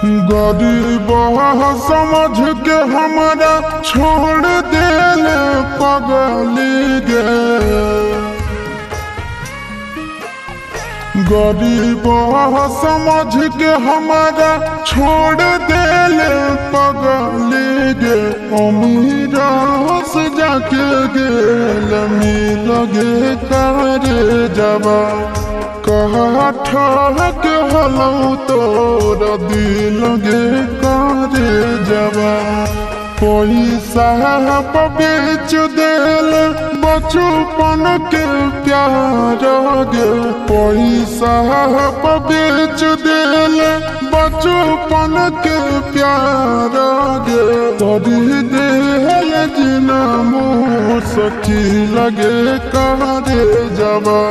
गरीब समझ के हमारा छोड़ दिल पगली गे। गरीब समझ के हमारा छोड़ दिल पगली गे। अमीर से जाके गेल मिल गे करे जबा कहा ठहक हलौ तोर दिल गे करे जबा। पैसा बेच दिल बचपन के प्यार गे। पैसा बेच दिल बचपन के प्यार गे। तोरी दिल जिना मुँह सखी लगे करे जबा।